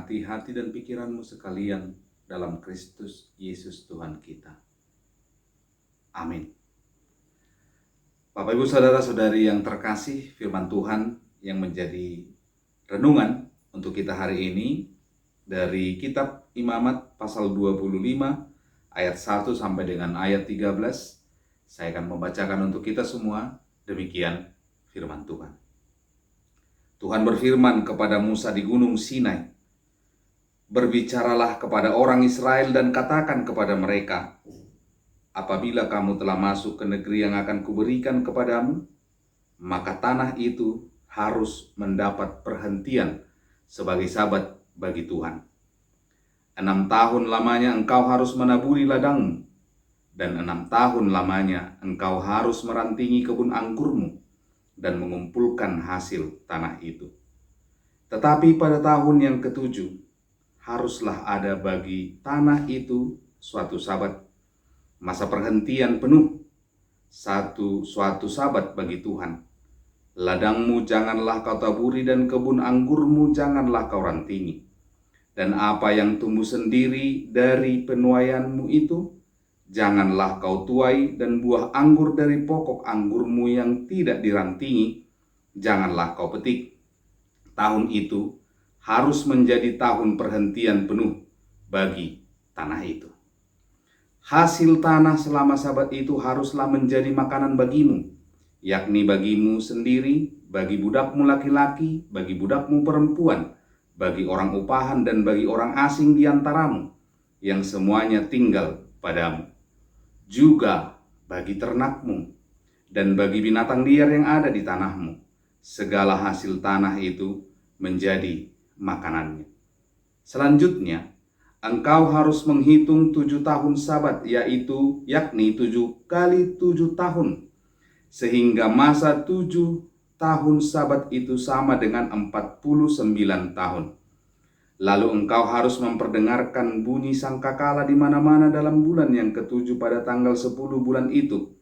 memberkati hati dan pikiranmu sekalian dalam Kristus Yesus Tuhan kita. Amin. Bapak Ibu Saudara-saudari yang terkasih, firman Tuhan yang menjadi renungan untuk kita hari ini dari kitab Imamat pasal 25 ayat 1 sampai dengan ayat 13. Saya akan membacakan untuk kita semua. Demikian firman Tuhan. Tuhan berfirman kepada Musa di Gunung Sinai, "Berbicaralah kepada orang Israel dan katakan kepada mereka, apabila kamu telah masuk ke negeri yang akan kuberikan kepadamu, maka tanah itu harus mendapat perhentian sebagai sabat bagi Tuhan. 6 tahun lamanya engkau harus menaburi ladangmu, dan 6 tahun lamanya engkau harus merantingi kebun anggurmu dan mengumpulkan hasil tanah itu. Tetapi pada tahun yang ke-7, haruslah ada bagi tanah itu suatu sabat, masa perhentian penuh, suatu sabat bagi Tuhan. Ladangmu janganlah kau taburi dan kebun anggurmu janganlah kau rantingi. Dan apa yang tumbuh sendiri dari penuaianmu itu, janganlah kau tuai, dan buah anggur dari pokok anggurmu yang tidak dirantingi, janganlah kau petik. Tahun itu harus menjadi tahun perhentian penuh bagi tanah itu. Hasil tanah selama sabat itu haruslah menjadi makanan bagimu, yakni bagimu sendiri, bagi budakmu laki-laki, bagi budakmu perempuan, bagi orang upahan dan bagi orang asing di antaramu, yang semuanya tinggal padamu. Juga bagi ternakmu dan bagi binatang liar yang ada di tanahmu, segala hasil tanah itu menjadi makanannya. Selanjutnya, engkau harus menghitung 7 tahun sabat, yakni 7 kali 7 tahun, sehingga masa 7 tahun sabat itu sama dengan 49 tahun. Lalu engkau harus memperdengarkan bunyi sangkakala di mana-mana dalam bulan yang ke-7 pada tanggal 10 bulan itu.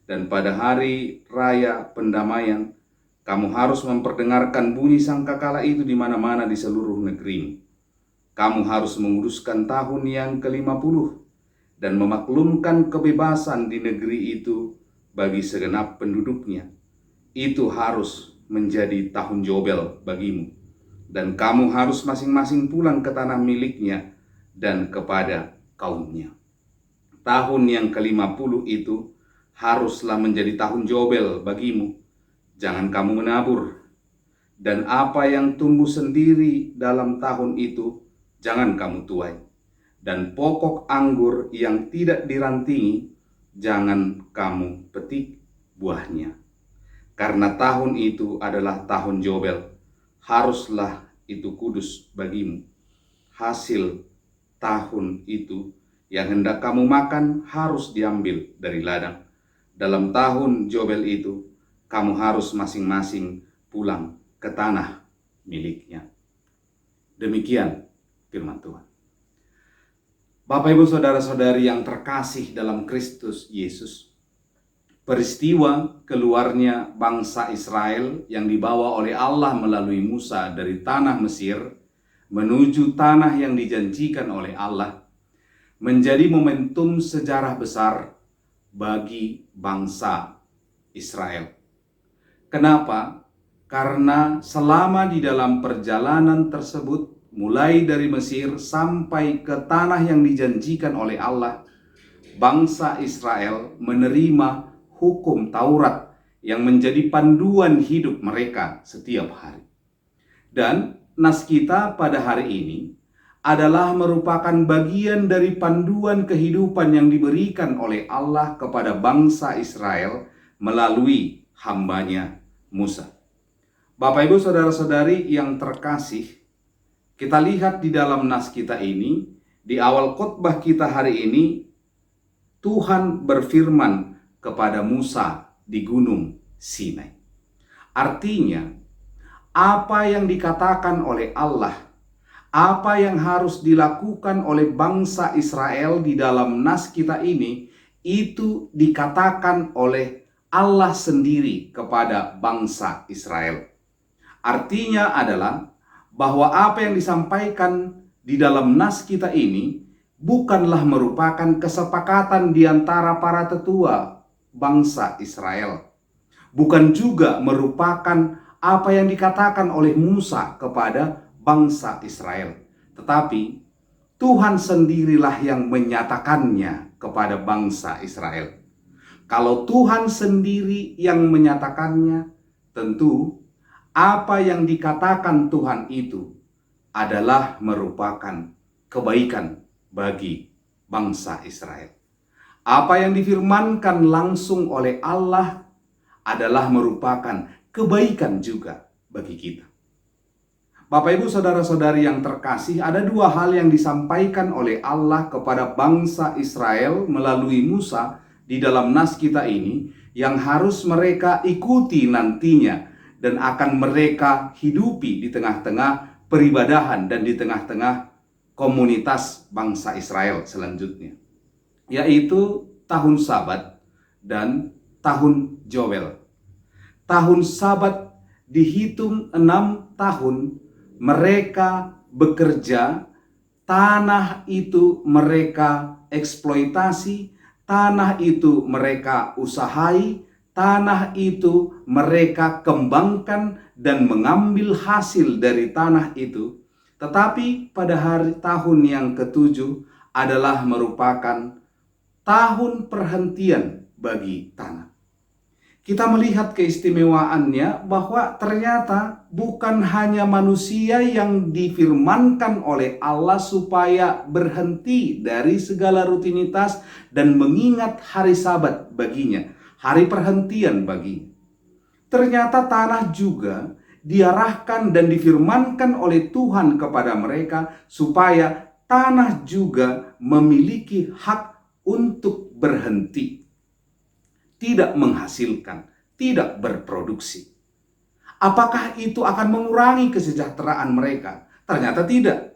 Dan pada hari raya pendamaian, kamu harus memperdengarkan bunyi sangkakala itu di mana-mana di seluruh negerimu. Kamu harus menguduskan tahun yang ke-50 dan memaklumkan kebebasan di negeri itu bagi segenap penduduknya. Itu harus menjadi tahun Yobel bagimu. Dan kamu harus masing-masing pulang ke tanah miliknya dan kepada kaumnya. Tahun yang ke-50 itu haruslah menjadi tahun Yobel bagimu. Jangan kamu menabur. Dan apa yang tumbuh sendiri dalam tahun itu, jangan kamu tuai. Dan pokok anggur yang tidak dirantingi, jangan kamu petik buahnya. Karena tahun itu adalah tahun Yobel, haruslah itu kudus bagimu. Hasil tahun itu yang hendak kamu makan harus diambil dari ladang. Dalam tahun Yobel itu, kamu harus masing-masing pulang ke tanah miliknya. Demikian firman Tuhan. Bapak Ibu Saudara-saudari yang terkasih dalam Kristus Yesus, peristiwa keluarnya bangsa Israel yang dibawa oleh Allah melalui Musa dari tanah Mesir menuju tanah yang dijanjikan oleh Allah menjadi momentum sejarah besar bagi bangsa Israel. Kenapa? Karena selama di dalam perjalanan tersebut, mulai dari Mesir sampai ke tanah yang dijanjikan oleh Allah, bangsa Israel menerima hukum Taurat yang menjadi panduan hidup mereka setiap hari. Dan nas kita pada hari ini adalah merupakan bagian dari panduan kehidupan yang diberikan oleh Allah kepada bangsa Israel melalui hambanya Musa. Bapak Ibu Saudara-saudari yang terkasih, kita lihat di dalam nas kita ini, di awal khotbah kita hari ini, Tuhan berfirman kepada Musa di Gunung Sinai. Artinya, apa yang dikatakan oleh Allah, apa yang harus dilakukan oleh bangsa Israel di dalam nas kita ini, itu dikatakan oleh Allah sendiri kepada bangsa Israel. Artinya adalah bahwa apa yang disampaikan di dalam nas kita ini bukanlah merupakan kesepakatan di antara para tetua bangsa Israel. Bukan juga merupakan apa yang dikatakan oleh Musa kepada bangsa Israel. Tetapi Tuhan sendirilah yang menyatakannya kepada bangsa Israel. Kalau Tuhan sendiri yang menyatakannya, tentu apa yang dikatakan Tuhan itu adalah merupakan kebaikan bagi bangsa Israel. Apa yang difirmankan langsung oleh Allah adalah merupakan kebaikan juga bagi kita. Bapak, Ibu, saudara-saudari yang terkasih, ada dua hal yang disampaikan oleh Allah kepada bangsa Israel melalui Musa di dalam nas kita ini yang harus mereka ikuti nantinya dan akan mereka hidupi di tengah-tengah peribadahan dan di tengah-tengah komunitas bangsa Israel selanjutnya, yaitu tahun Sabat dan tahun Yobel. Tahun Sabat dihitung 6 tahun mereka bekerja, tanah itu mereka eksploitasi, tanah itu mereka usahai, tanah itu mereka kembangkan dan mengambil hasil dari tanah itu. Tetapi pada hari tahun yang ketujuh adalah merupakan tahun perhentian bagi tanah. Kita melihat keistimewaannya bahwa ternyata bukan hanya manusia yang difirmankan oleh Allah supaya berhenti dari segala rutinitas dan mengingat hari Sabat baginya, hari perhentian baginya. Ternyata tanah juga diarahkan dan difirmankan oleh Tuhan kepada mereka supaya tanah juga memiliki hak untuk berhenti, tidak menghasilkan, tidak berproduksi. Apakah itu akan mengurangi kesejahteraan mereka? Ternyata tidak.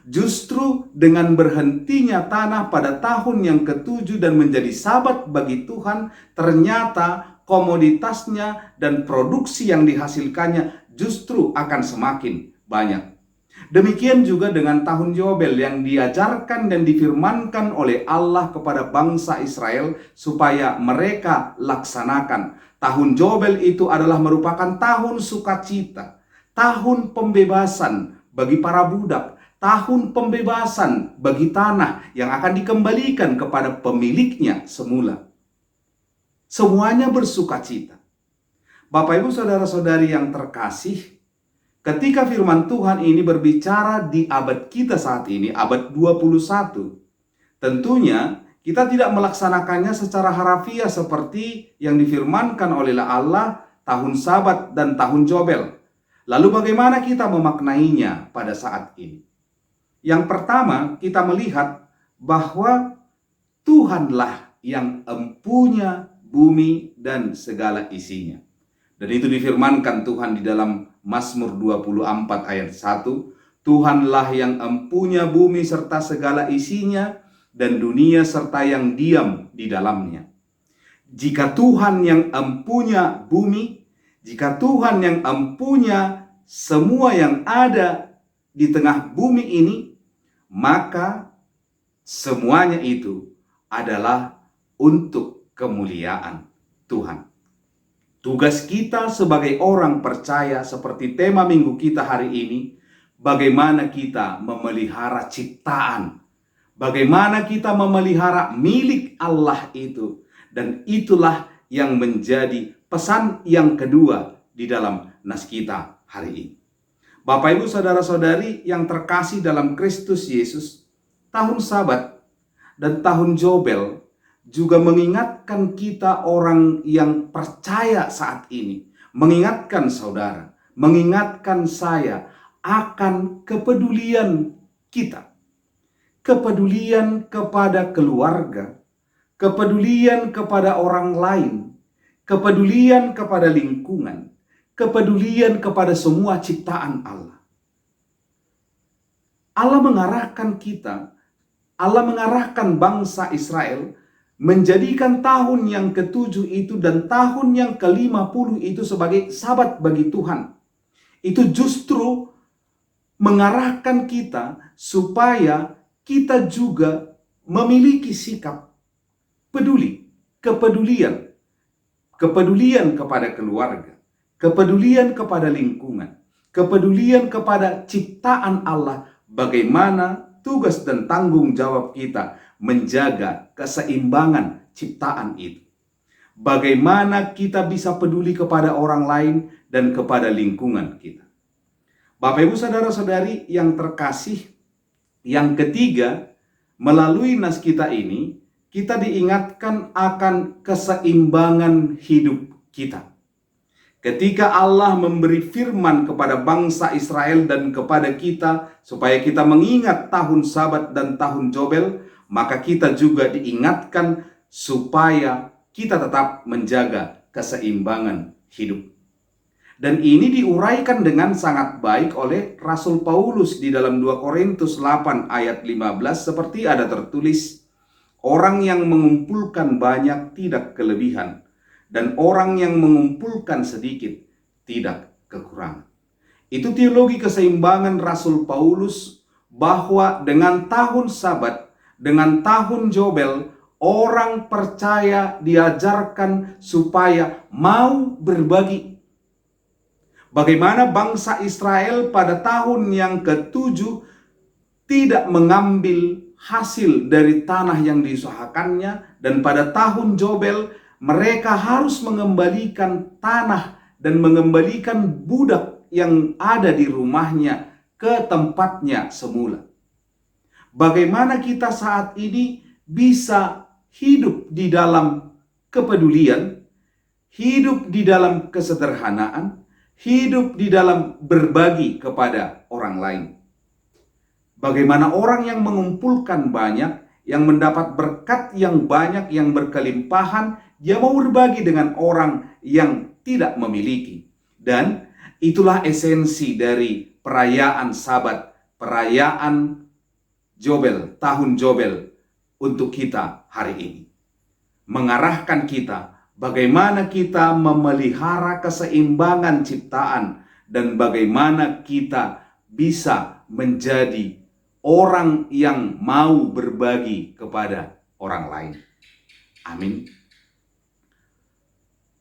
Justru dengan berhentinya tanah pada tahun yang ketujuh dan menjadi Sabat bagi Tuhan, ternyata komoditasnya dan produksi yang dihasilkannya justru akan semakin banyak. Demikian juga dengan tahun Yobel yang diajarkan dan difirmankan oleh Allah kepada bangsa Israel supaya mereka laksanakan. Tahun Yobel itu adalah merupakan tahun sukacita, tahun pembebasan bagi para budak, tahun pembebasan bagi tanah yang akan dikembalikan kepada pemiliknya semula. Semuanya bersukacita. Bapak, Ibu, saudara-saudari yang terkasih, ketika firman Tuhan ini berbicara di abad kita saat ini, abad 21, tentunya kita tidak melaksanakannya secara harafiah seperti yang difirmankan oleh Allah tahun Sabat dan tahun Yobel. Lalu bagaimana kita memaknainya pada saat ini? Yang pertama, kita melihat bahwa Tuhanlah yang empunya bumi dan segala isinya. Dan itu difirmankan Tuhan di dalam Mazmur 24 ayat 1. Tuhanlah yang empunya bumi serta segala isinya dan dunia serta yang diam di dalamnya. Jika Tuhan yang empunya bumi, jika Tuhan yang empunya semua yang ada di tengah bumi ini, maka semuanya itu adalah untuk kemuliaan Tuhan. Tugas kita sebagai orang percaya seperti tema minggu kita hari ini, bagaimana kita memelihara ciptaan, bagaimana kita memelihara milik Allah itu. Dan itulah yang menjadi pesan yang kedua di dalam nas kita hari ini. Bapak, Ibu, saudara-saudari yang terkasih dalam Kristus Yesus, tahun Sabat dan tahun Yobel juga mengingatkan kita orang yang percaya saat ini, mengingatkan saudara, mengingatkan saya akan kepedulian kita. Kepedulian kepada keluarga, kepedulian kepada orang lain, kepedulian kepada lingkungan, kepedulian kepada semua ciptaan Allah. Allah mengarahkan kita, Allah mengarahkan bangsa Israel menjadikan tahun yang ketujuh itu dan tahun yang ke-50 itu sebagai Sabat bagi Tuhan. Itu justru mengarahkan kita supaya kita juga memiliki sikap peduli, kepedulian kepada keluarga, kepedulian kepada lingkungan, kepedulian kepada ciptaan Allah, bagaimana tugas dan tanggung jawab kita menjaga keseimbangan ciptaan itu. Bagaimana kita bisa peduli kepada orang lain dan kepada lingkungan kita. Bapak Ibu saudara-saudari yang terkasih, yang ketiga, melalui nas kita ini, kita diingatkan akan keseimbangan hidup kita. Ketika Allah memberi firman kepada bangsa Israel dan kepada kita, supaya kita mengingat tahun Sabat dan tahun Jobel, maka kita juga diingatkan supaya kita tetap menjaga keseimbangan hidup. Dan ini diuraikan dengan sangat baik oleh Rasul Paulus di dalam 2 Korintus 8 ayat 15, seperti ada tertulis, orang yang mengumpulkan banyak tidak kelebihan, dan orang yang mengumpulkan sedikit tidak kekurangan. Itu teologi keseimbangan Rasul Paulus, bahwa dengan tahun Sabat, dengan tahun Jobel, orang percaya diajarkan supaya mau berbagi. Bagaimana bangsa Israel pada tahun yang ke-7 tidak mengambil hasil dari tanah yang diusahakannya, dan pada tahun Jobel mereka harus mengembalikan tanah dan mengembalikan budak yang ada di rumahnya ke tempatnya semula. Bagaimana kita saat ini bisa hidup di dalam kepedulian, hidup di dalam kesederhanaan, hidup di dalam berbagi kepada orang lain. Bagaimana orang yang mengumpulkan banyak, yang mendapat berkat yang banyak, yang berkelimpahan, dia mau berbagi dengan orang yang tidak memiliki. Dan itulah esensi dari perayaan Sabat, perayaan Jobel, tahun Jobel untuk kita hari ini. Mengarahkan kita bagaimana kita memelihara keseimbangan ciptaan dan bagaimana kita bisa menjadi orang yang mau berbagi kepada orang lain. Amin.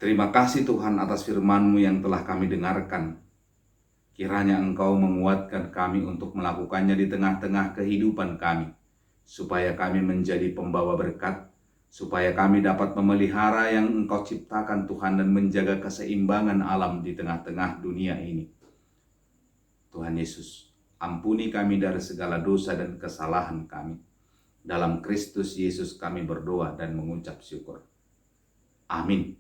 Terima kasih Tuhan atas firman-Mu yang telah kami dengarkan. Kiranya Engkau menguatkan kami untuk melakukannya di tengah-tengah kehidupan kami, supaya kami menjadi pembawa berkat, supaya kami dapat memelihara yang Engkau ciptakan Tuhan dan menjaga keseimbangan alam di tengah-tengah dunia ini. Tuhan Yesus, ampuni kami dari segala dosa dan kesalahan kami. Dalam Kristus Yesus kami berdoa dan mengucap syukur. Amin.